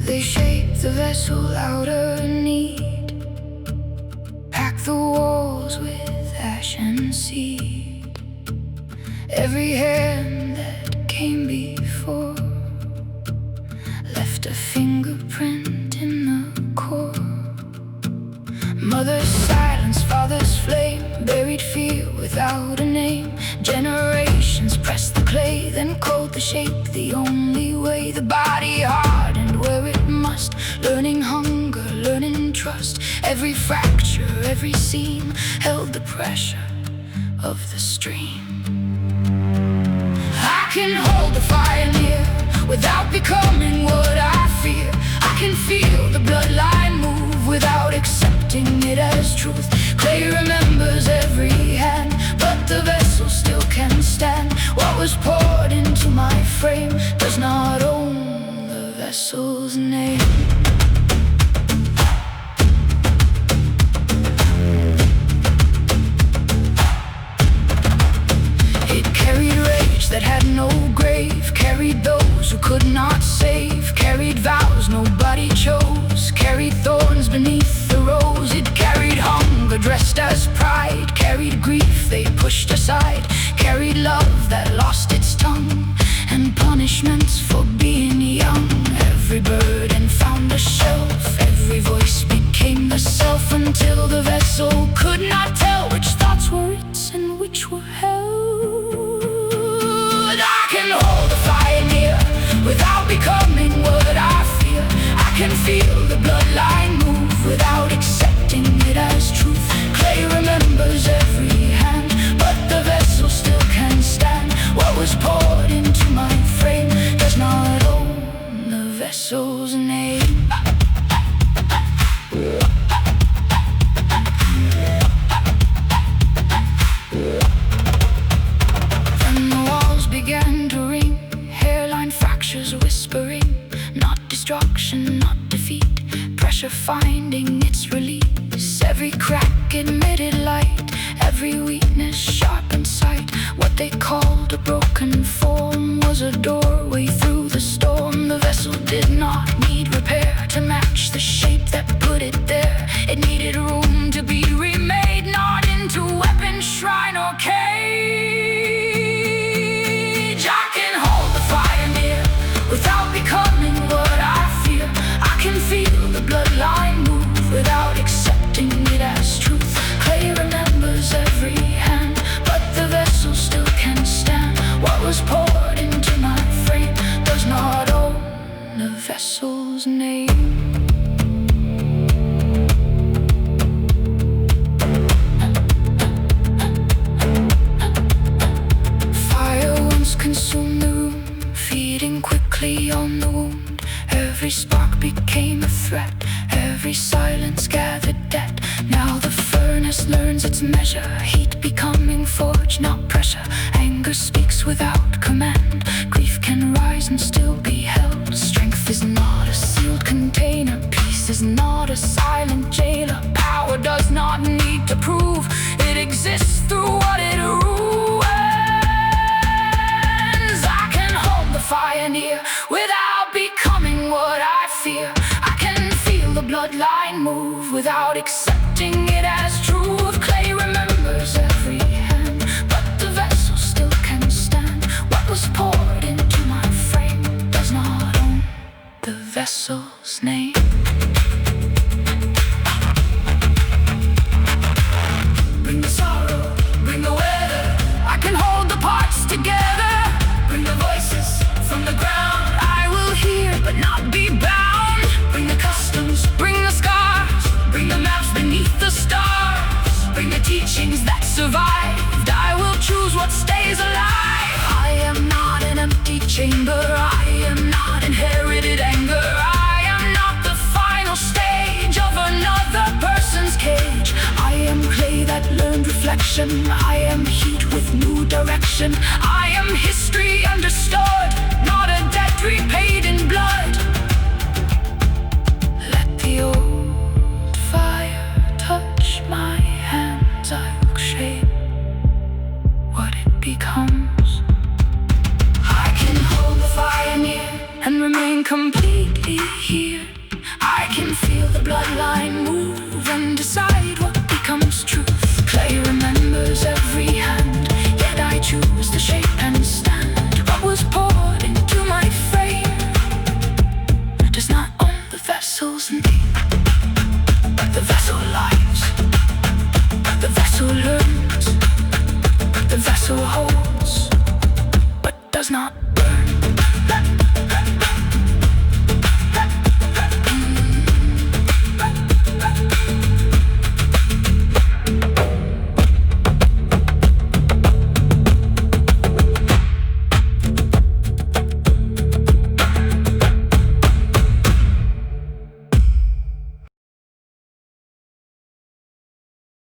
They shape the vessel out of need, pack the walls with ash and seed. Every hand that came before left a fingerprint in the core. Mother's silence, father's flame, buried fear without a name. Generations pressed the clay, then cold the shape the only way. The body hardened where it must, learning hunger, learning trust. Every fracture, every seam held the pressure of the stream. I can hold the fire near without becoming what I fear. I can feel the bloodline move without accepting it as truth. Clay remembers every hand, but the vessel still can stand. What was poured into my frame does not own the vessel's name. It carried rage that had no grave, carried those who could not save, carried vows nobody chose, carried thorns beneath the rose. It carried hunger dressed as pride, carried grief they pushed aside, carried love that lost its tongue, and punishments for being young. Every burden found a shelf, every voice became the self, until the vessel could not tell which thoughts were its and which were held. I can hold the fire near without becoming what I fear. I can feel the bloodline move without accepting it as truth. Clay remembers every hand, but the vessel still can stand. What was poured into my frame does not own the vessel's name. Then the walls began to ring, hairline fractures whispering, not destruction, not defeat, pressure finding its release. Every crack admitted light, every weakness sharpened sight. What they called a broken form was a doorway through the storm. The vessel did not need repair to match the shape that put it there. It needed room to be remade, not into weapon, shrine, or cage. I can hold the fire near without becoming what I fear. I can feel the bloodline move without accepting it as truth. Clay remembers every hand, but the vessel still can stand. What was poured into my frame does not own the vessel's name. Fire once consumed the room, feeding quickly on the wound. Every spark became a threat, every silence gathered debt. Now the furnace learns its measure, heat becoming forged, not pressure. Anger speaks without command, grief can rise and still be held. Strength is not a sealed container, peace is not a silent jailer. Power does not need to prove, it exists through what it ruins. I can hold the fire near without becoming what I fear. I can feel the bloodline move without accepting it as truth. Clay remembers every hand, but the vessel still can stand. What was poured into my frame does not own the vessel's name. Bring the sorrow, bring the weather, I can hold the parts together. Bring the voices from the ground, I will hear but not be bound. Bring the customs, bring the scars, bring the maps beneath the stars. Bring the teachings that survived, I will choose what stays alive. I am not an empty chamber, I am not inherited anger. I am not the fire reflection. I am heat with new direction. I am history understood, not a debt repaid in blood. Let the old fire touch my hands. I will shape what it becomes. I can hold the fire near and remain completely here. I can feel the bloodline move and decide what becomes truth. Clay remembers every hand, yet I choose to shape and stand. What was poured into my frame does not own the vessel's name. The vessel lives, the vessel learns, the vessel holds.